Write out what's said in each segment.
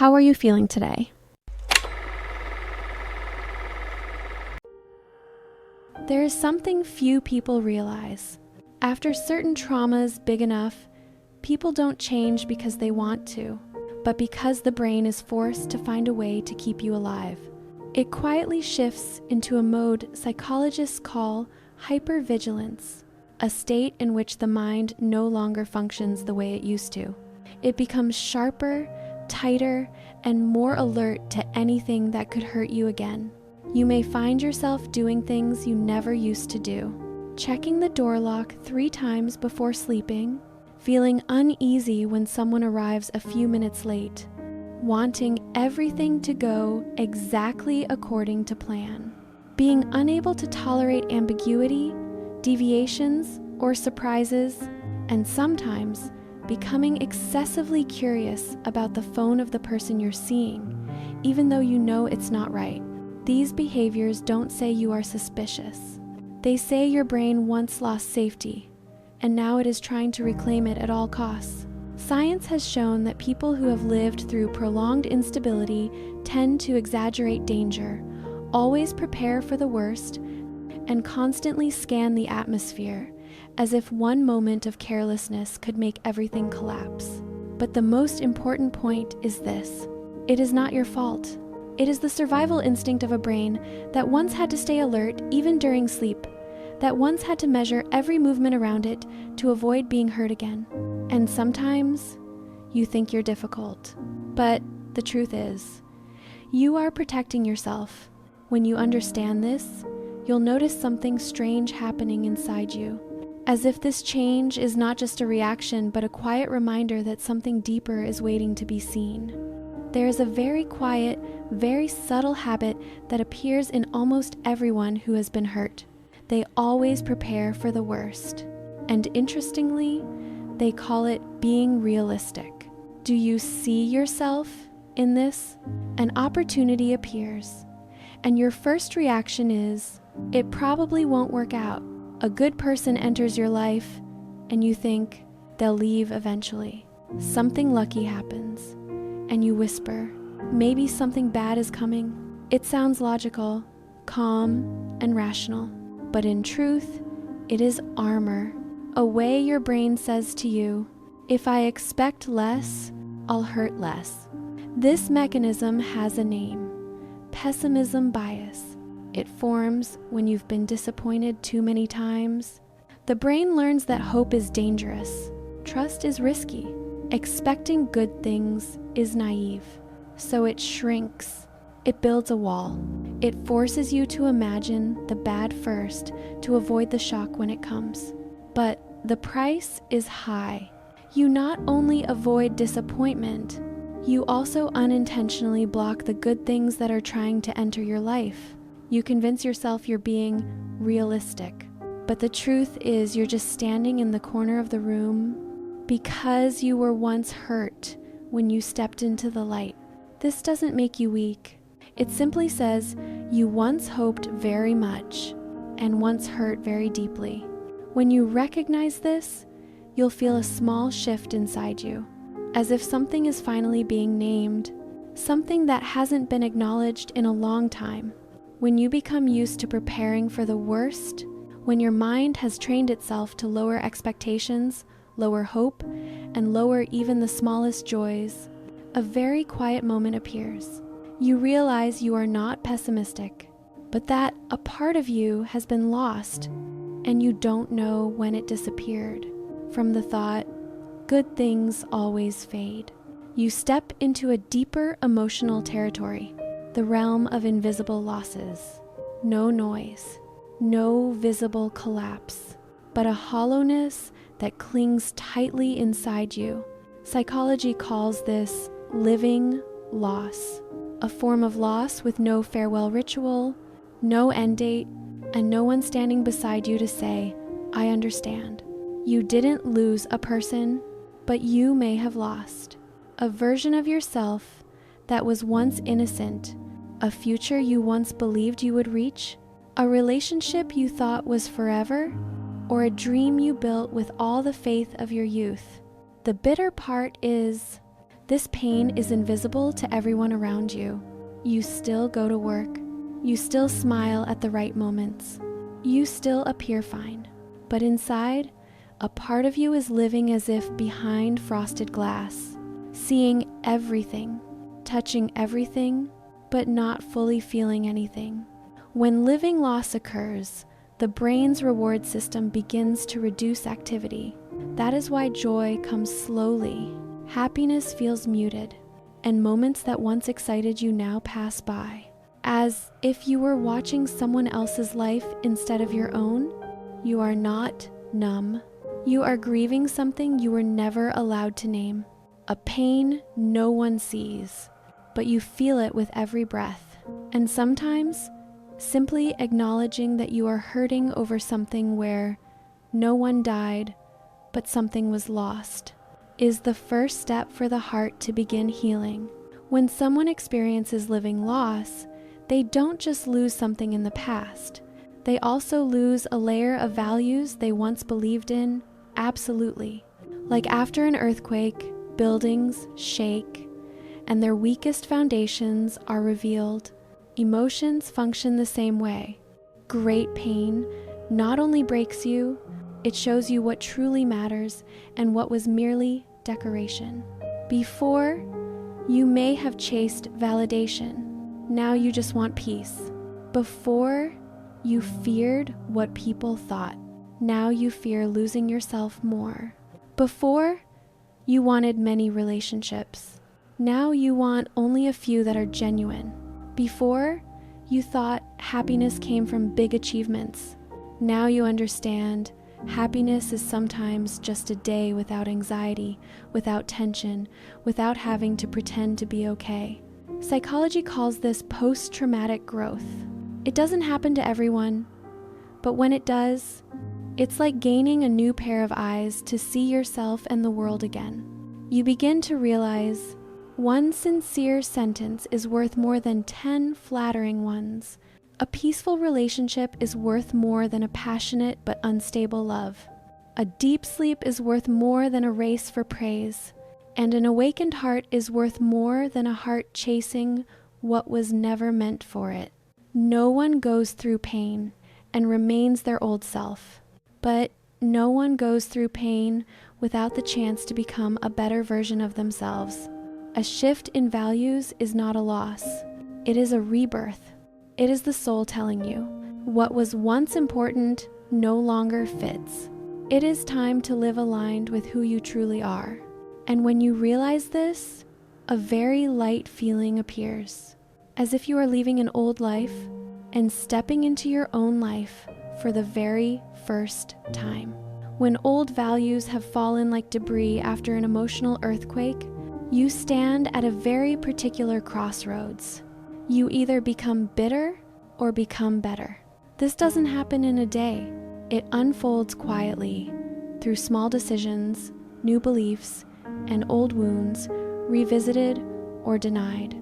How are you feeling today? There is something few people realize. After certain traumas big enough, people don't change because they want to, but because the brain is forced to find a way to keep you alive. It quietly shifts into a mode psychologists call hypervigilance, a state in which the mind no longer functions the way it used to. It becomes sharper, tighter, and more alert to anything that could hurt you again. You may find yourself doing things you never used to do, checking the door lock 3 times before sleeping, feeling uneasy when someone arrives a few minutes late, wanting everything to go exactly according to plan, being unable to tolerate ambiguity, deviations, or surprises, and sometimes becoming excessively curious about the phone of the person you're seeing, even though you know it's not right. These behaviors don't say you are suspicious. They say your brain once lost safety, and now it is trying to reclaim it at all costs. Science has shown that people who have lived through prolonged instability tend to exaggerate danger, always prepare for the worst, and constantly scan the atmosphere, as if one moment of carelessness could make everything collapse. But the most important point is this: it is not your fault. It is the survival instinct of a brain that once had to stay alert even during sleep, that once had to measure every movement around it to avoid being hurt again. And sometimes you think you're difficult, but the truth is, you are protecting yourself. When you understand this, you'll notice something strange happening inside you, as if this change is not just a reaction but a quiet reminder that something deeper is waiting to be seen. There is a very quiet, very subtle habit that appears in almost everyone who has been hurt. They always prepare for the worst. And interestingly, they call it being realistic. Do you see yourself in this? An opportunity appears, and your first reaction is, it probably won't work out. A good person enters your life, and you think they'll leave eventually. Something lucky happens, and you whisper, maybe something bad is coming. It sounds logical, calm, and rational, but in truth, it is armor. A way your brain says to you, if I expect less, I'll hurt less. This mechanism has a name: pessimism bias. It forms when you've been disappointed too many times. The brain learns that hope is dangerous, trust is risky, expecting good things is naive. So it shrinks. It builds a wall. It forces you to imagine the bad first to avoid the shock when it comes. But the price is high. You not only avoid disappointment, you also unintentionally block the good things that are trying to enter your life. You convince yourself you're being realistic, but the truth is you're just standing in the corner of the room because you were once hurt when you stepped into the light. This doesn't make you weak. It simply says you once hoped very much and once hurt very deeply. When you recognize this, you'll feel a small shift inside you, as if something is finally being named, something that hasn't been acknowledged in a long time. When you become used to preparing for the worst, when your mind has trained itself to lower expectations, lower hope, and lower even the smallest joys, a very quiet moment appears. You realize you are not pessimistic, but that a part of you has been lost, and you don't know when it disappeared. From the thought, good things always fade. You step into a deeper emotional territory, the realm of invisible losses. No noise, no visible collapse, but a hollowness that clings tightly inside you. Psychology calls this living loss, a form of loss with no farewell ritual, no end date, and no one standing beside you to say, I understand. You didn't lose a person, but you may have lost a version of yourself that was once innocent, a future you once believed you would reach, a relationship you thought was forever, or a dream you built with all the faith of your youth. The bitter part is This pain is invisible to everyone around you. You still go to work. You still smile at the right moments. You still appear fine. But inside, a part of you is living as if behind frosted glass, seeing everything, touching everything, but not fully feeling anything. When living loss occurs, the brain's reward system begins to reduce activity. That is why joy comes slowly. Happiness feels muted, and moments that once excited you now pass by. As if you were watching someone else's life instead of your own. You are not numb. You are grieving something you were never allowed to name. A pain no one sees, but you feel it with every breath. And sometimes, simply acknowledging that you are hurting over something where no one died, but something was lost, is the first step for the heart to begin healing. When someone experiences living loss, they don't just lose something in the past. They also lose a layer of values they once believed in, absolutely. Like after an earthquake, buildings shake, and their weakest foundations are revealed. Emotions function the same way. Great pain not only breaks you, it shows you what truly matters and what was merely decoration. Before, you may have chased validation. Now you just want peace. Before, you feared what people thought. Now you fear losing yourself more. Before, you wanted many relationships. Now you want only a few that are genuine. Before, you thought happiness came from big achievements. Now you understand happiness is sometimes just a day without anxiety, without tension, without having to pretend to be okay. Psychology calls this post-traumatic growth. It doesn't happen to everyone, but when it does, it's like gaining a new pair of eyes to see yourself and the world again. You begin to realize one sincere sentence is worth more than 10 flattering ones. A peaceful relationship is worth more than a passionate but unstable love. A deep sleep is worth more than a race for praise. And an awakened heart is worth more than a heart chasing what was never meant for it. No one goes through pain and remains their old self, but no one goes through pain without the chance to become a better version of themselves. A shift in values is not a loss. It is a rebirth. It is the soul telling you, what was once important no longer fits. It is time to live aligned with who you truly are. And when you realize this, a very light feeling appears, as if you are leaving an old life and stepping into your own life for the very first time. When old values have fallen like debris after an emotional earthquake, you stand at a very particular crossroads. You either become bitter or become better. This doesn't happen in a day. It unfolds quietly through small decisions, new beliefs, and old wounds, revisited or denied.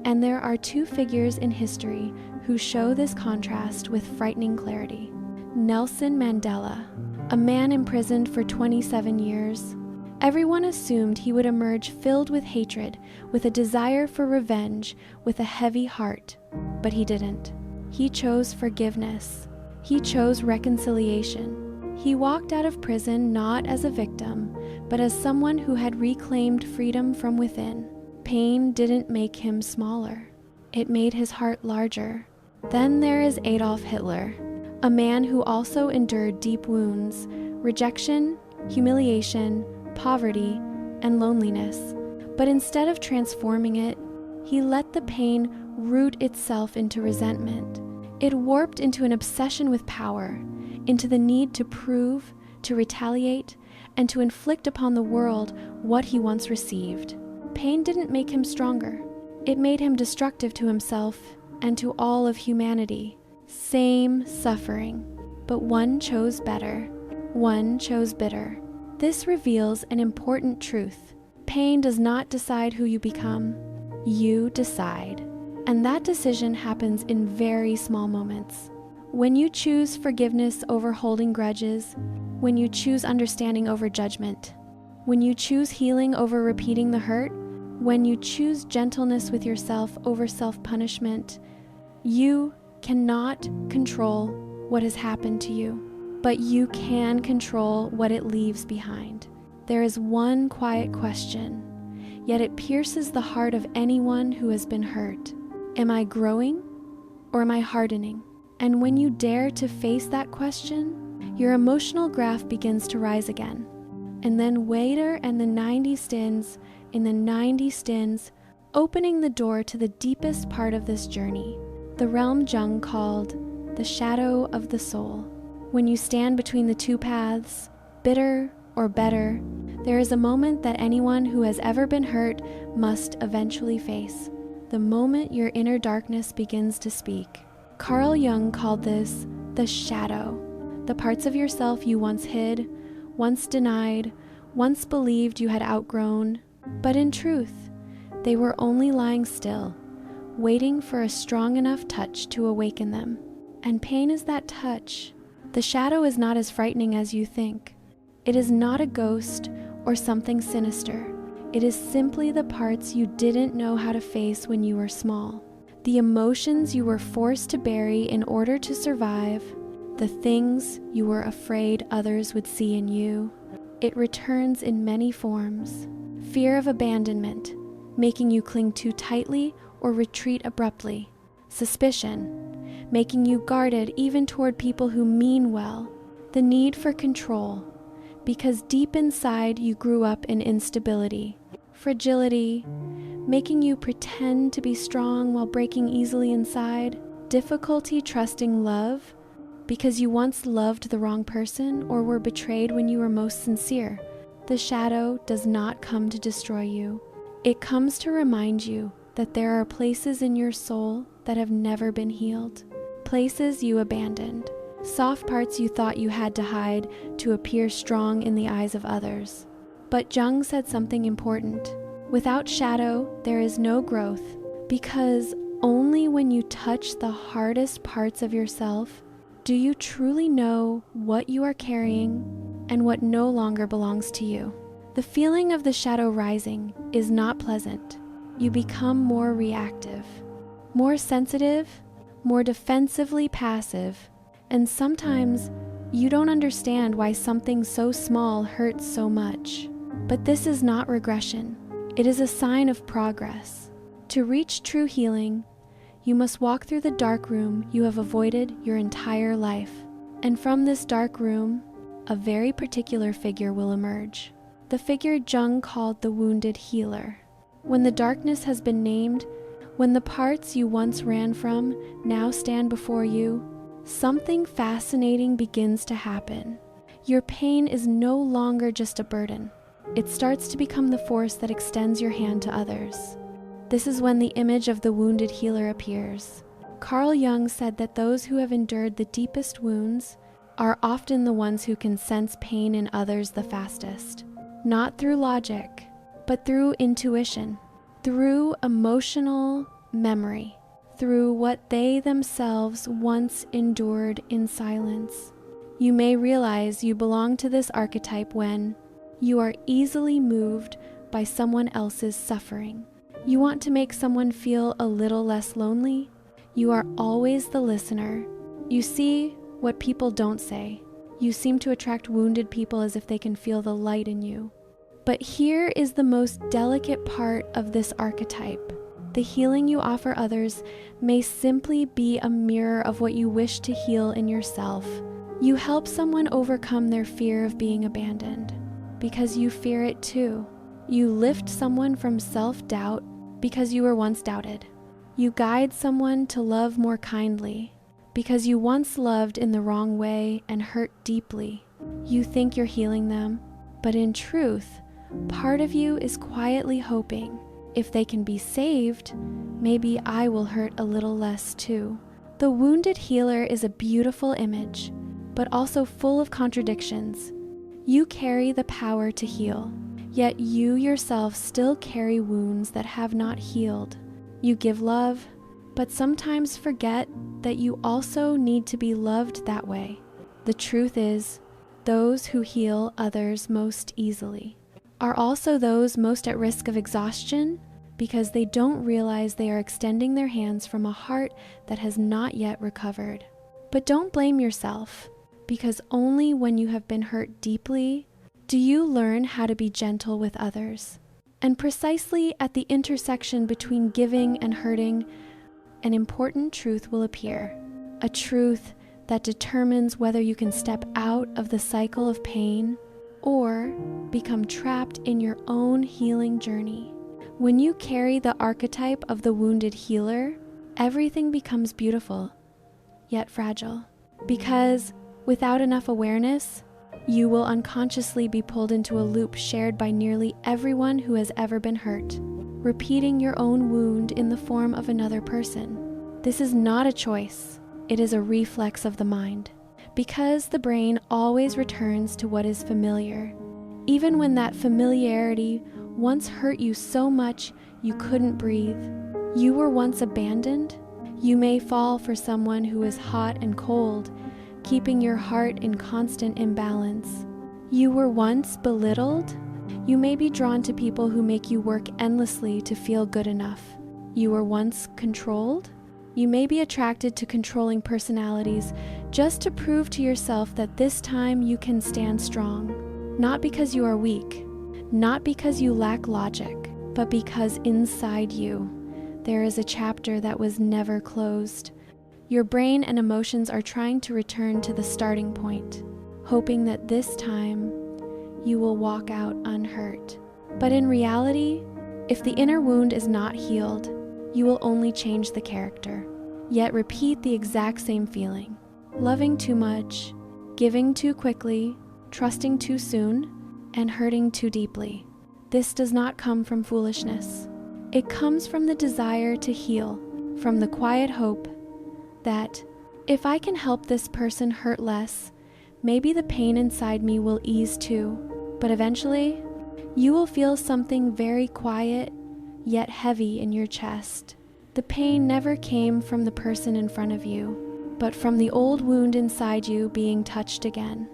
And there are two figures in history who show this contrast with frightening clarity. Nelson Mandela, a man imprisoned for 27 years. Everyone assumed he would emerge filled with hatred, with a desire for revenge, with a heavy heart. But he didn't. He chose forgiveness. He chose reconciliation. He walked out of prison not as a victim, but as someone who had reclaimed freedom from within. Pain didn't make him smaller. It made his heart larger. Then there is Adolf Hitler, a man who also endured deep wounds, rejection, humiliation, poverty, and loneliness. But instead of transforming it, he let the pain root itself into resentment. It warped into an obsession with power, into the need to prove, to retaliate, and to inflict upon the world what he once received. Pain didn't make him stronger. It made him destructive to himself and to all of humanity. Same suffering, but one chose better. One chose bitter. This reveals an important truth. Pain does not decide who you become. You decide. And that decision happens in very small moments. When you choose forgiveness over holding grudges, when you choose understanding over judgment, when you choose healing over repeating the hurt, When you choose gentleness with yourself over self-punishment, you cannot control what has happened to you, but you can control what it leaves behind. There is one quiet question, yet it pierces the heart of anyone who has been hurt. Am I growing or am I hardening? And when you dare to face that question, your emotional graph begins to rise again. And then later and the 90 stins in the 90 stins, opening the door to the deepest part of this journey, the realm Jung called the shadow of the soul. When you stand between the two paths, bitter or better, there is a moment that anyone who has ever been hurt must eventually face. The moment your inner darkness begins to speak. Carl Jung called this the shadow, the parts of yourself you once hid, once denied, once believed you had outgrown, but in truth, they were only lying still, waiting for a strong enough touch to awaken them. And pain is that touch. The shadow is not as frightening as you think. It is not a ghost or something sinister. It is simply the parts you didn't know how to face when you were small. The emotions you were forced to bury in order to survive. The things you were afraid others would see in you. It returns in many forms. Fear of abandonment, making you cling too tightly or retreat abruptly. Suspicion, making you guarded even toward people who mean well. The need for control, because deep inside you grew up in instability. Fragility, making you pretend to be strong while breaking easily inside. Difficulty trusting love, because you once loved the wrong person or were betrayed when you were most sincere. The shadow does not come to destroy you. It comes to remind you that there are places in your soul that have never been healed. Places you abandoned. Soft parts you thought you had to hide to appear strong in the eyes of others. But Jung said something important. Without shadow, there is no growth, because only when you touch the hardest parts of yourself do you truly know what you are carrying and what no longer belongs to you. The feeling of the shadow rising is not pleasant. You become more reactive, more sensitive, more defensively passive, and sometimes you don't understand why something so small hurts so much. But this is not regression. It is a sign of progress. To reach true healing, you must walk through the dark room you have avoided your entire life. And from this dark room, a very particular figure will emerge. The figure Jung called the wounded healer. When the darkness has been named, when the parts you once ran from now stand before you, something fascinating begins to happen. Your pain is no longer just a burden. It starts to become the force that extends your hand to others. This is when the image of the wounded healer appears. Carl Jung said that those who have endured the deepest wounds are often the ones who can sense pain in others the fastest. Not through logic, but through intuition, through emotional memory, through what they themselves once endured in silence. You may realize you belong to this archetype when you are easily moved by someone else's suffering. You want to make someone feel a little less lonely. You are always the listener. You see what people don't say. You seem to attract wounded people as if they can feel the light in you. But here is the most delicate part of this archetype. The healing you offer others may simply be a mirror of what you wish to heal in yourself. You help someone overcome their fear of being abandoned because you fear it too. You lift someone from self-doubt because you were once doubted. You guide someone to love more kindly because you once loved in the wrong way and hurt deeply. You think you're healing them, but in truth, part of you is quietly hoping, if they can be saved, maybe I will hurt a little less too. The wounded healer is a beautiful image, but also full of contradictions. You carry the power to heal, yet you yourself still carry wounds that have not healed. You give love, but sometimes forget that you also need to be loved that way. The truth is, those who heal others most easily are also those most at risk of exhaustion because they don't realize they are extending their hands from a heart that has not yet recovered. But don't blame yourself, because only when you have been hurt deeply do you learn how to be gentle with others. And precisely at the intersection between giving and hurting, an important truth will appear, a truth that determines whether you can step out of the cycle of pain or become trapped in your own healing journey. When you carry the archetype of the wounded healer, everything becomes beautiful, yet fragile. Because without enough awareness, you will unconsciously be pulled into a loop shared by nearly everyone who has ever been hurt, repeating your own wound in the form of another person. This is not a choice, it is a reflex of the mind, because the brain always returns to what is familiar, even when that familiarity once hurt you so much you couldn't breathe. You were once abandoned. You may fall for someone who is hot and cold, keeping your heart in constant imbalance. You were once belittled. You may be drawn to people who make you work endlessly to feel good enough. You were once controlled. You may be attracted to controlling personalities just to prove to yourself that this time you can stand strong. Not because you are weak, not because you lack logic, but because inside you, there is a chapter that was never closed. Your brain and emotions are trying to return to the starting point, hoping that this time you will walk out unhurt. But in reality, if the inner wound is not healed, you will only change the character, yet repeat the exact same feeling. Loving too much, giving too quickly, trusting too soon, and hurting too deeply. This does not come from foolishness. It comes from the desire to heal, from the quiet hope that if I can help this person hurt less, maybe the pain inside me will ease too. But eventually, you will feel something very quiet yet heavy in your chest. The pain never came from the person in front of you, but from the old wound inside you being touched again.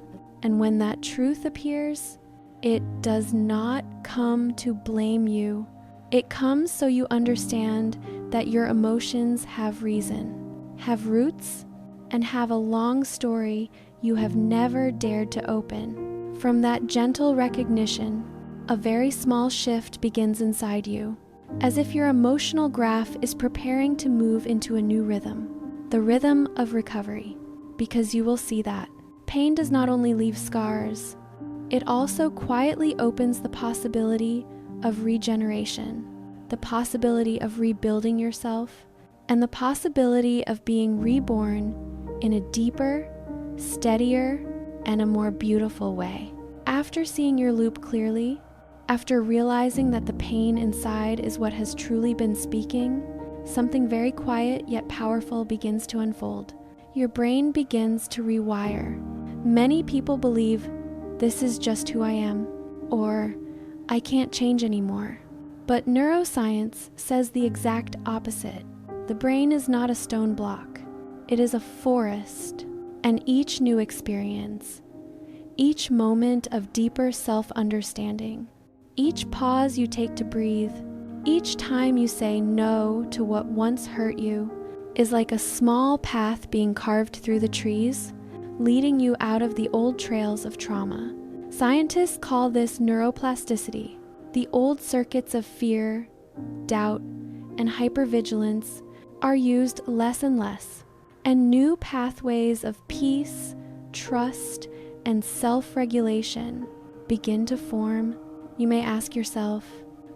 And when that truth appears, it does not come to blame you. It comes so you understand that your emotions have reason, have roots, and have a long story you have never dared to open. From that gentle recognition, a very small shift begins inside you, as if your emotional graph is preparing to move into a new rhythm, the rhythm of recovery, because you will see that pain does not only leave scars, it also quietly opens the possibility of regeneration, the possibility of rebuilding yourself, and the possibility of being reborn in a deeper, steadier, and a more beautiful way. After seeing your loop clearly, after realizing that the pain inside is what has truly been speaking, something very quiet yet powerful begins to unfold. Your brain begins to rewire. Many people believe, this is just who I am, or I can't change anymore. But neuroscience says the exact opposite. The brain is not a stone block. It is a forest, and each new experience, each moment of deeper self-understanding, each pause you take to breathe, each time you say no to what once hurt you, is like a small path being carved through the trees, leading you out of the old trails of trauma. Scientists call this neuroplasticity. The old circuits of fear, doubt, and hypervigilance are used less and less, and new pathways of peace, trust, and self-regulation begin to form. You may ask yourself,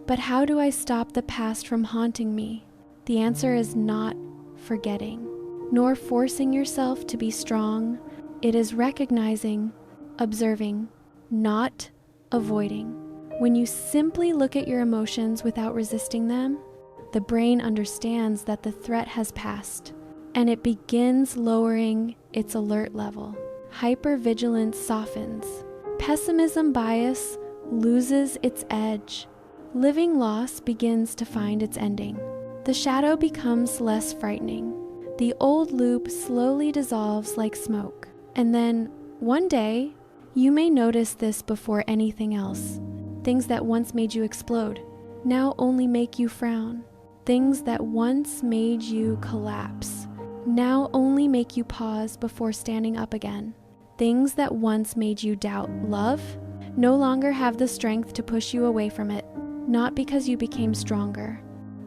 but how do I stop the past from haunting me? The answer is not forgetting, nor forcing yourself to be strong. It is recognizing, observing, not avoiding. When you simply look at your emotions without resisting them, the brain understands that the threat has passed, and it begins lowering its alert level. Hypervigilance softens. Pessimism bias loses its edge. Living loss begins to find its ending. The shadow becomes less frightening. The old loop slowly dissolves like smoke. And then, one day, you may notice this before anything else. Things that once made you explode now only make you frown. Things that once made you collapse now only make you pause before standing up again. Things that once made you doubt love no longer have the strength to push you away from it, not because you became stronger,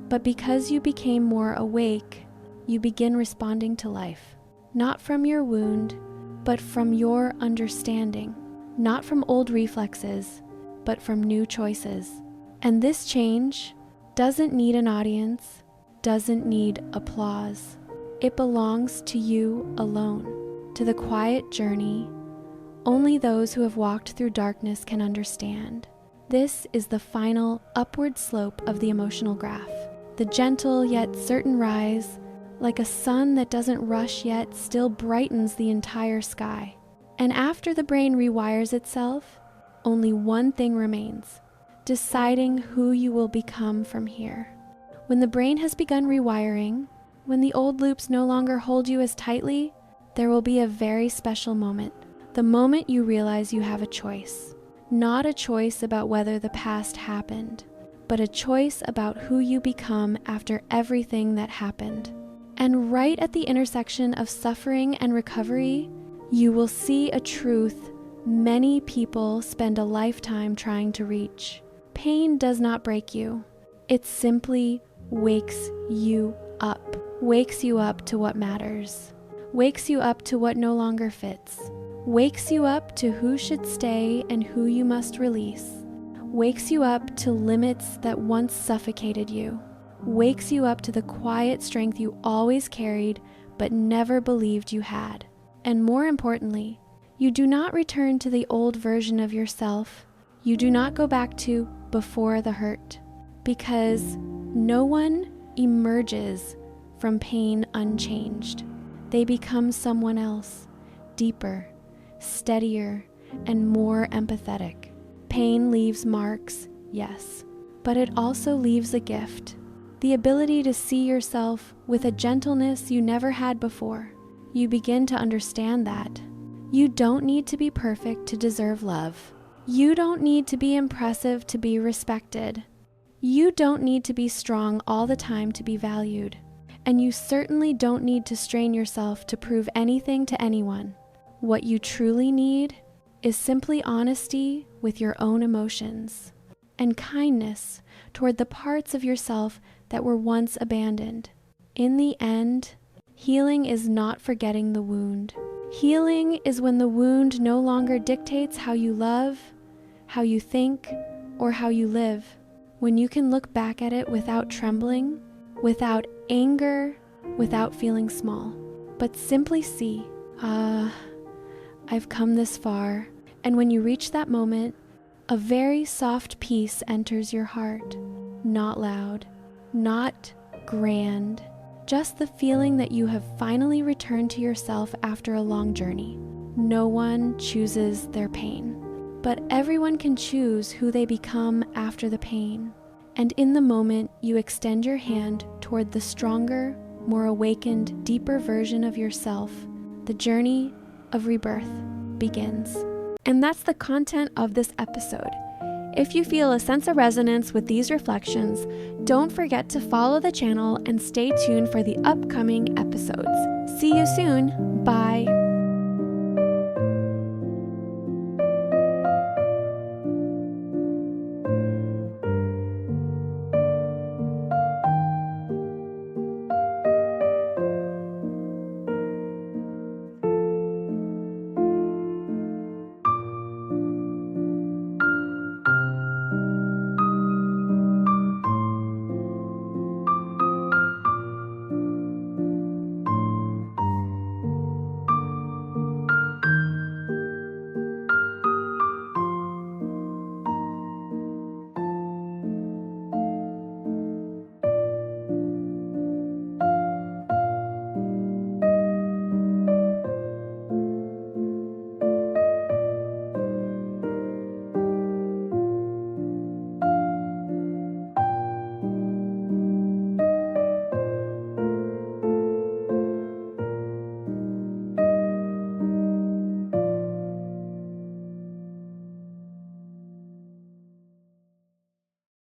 but because you became more awake. You begin responding to life, not from your wound, but from your understanding, not from old reflexes, but from new choices. And this change doesn't need an audience, doesn't need applause. It belongs to you alone, to the quiet journey only those who have walked through darkness can understand. This is the final upward slope of the emotional graph, the gentle yet certain rise, like a sun that doesn't rush yet still brightens the entire sky. And after the brain rewires itself, only one thing remains: deciding who you will become from here. When the brain has begun rewiring, when the old loops no longer hold you as tightly, there will be a very special moment. The moment you realize you have a choice. Not a choice about whether the past happened, but a choice about who you become after everything that happened. And right at the intersection of suffering and recovery, you will see a truth many people spend a lifetime trying to reach. Pain does not break you. It simply wakes you up. Wakes you up to what matters. Wakes you up to what no longer fits. Wakes you up to who should stay and who you must release. Wakes you up to limits that once suffocated you. Wakes you up to the quiet strength you always carried but never believed you had. And more importantly, you do not return to the old version of yourself. You do not go back to before the hurt, because no one emerges from pain unchanged. They become someone else, deeper, steadier, and more empathetic. Pain leaves marks, yes, but it also leaves a gift, the ability to see yourself with a gentleness you never had before. You begin to understand that you don't need to be perfect to deserve love. You don't need to be impressive to be respected. You don't need to be strong all the time to be valued. And you certainly don't need to strain yourself to prove anything to anyone. What you truly need is simply honesty with your own emotions and kindness toward the parts of yourself that were once abandoned. In the end, healing is not forgetting the wound. Healing is when the wound no longer dictates how you love, how you think, or how you live. When you can look back at it without trembling, without anger, without feeling small, but simply see, I've come this far. And when you reach that moment, a very soft peace enters your heart. Not loud, not grand, just the feeling that you have finally returned to yourself after a long journey. No one chooses their pain, but everyone can choose who they become after the pain. And in the moment, you extend your hand toward the stronger, more awakened, deeper version of yourself. The journey of rebirth begins. And that's the content of this episode. If you feel a sense of resonance with these reflections, don't forget to follow the channel and stay tuned for the upcoming episodes. See you soon. Bye.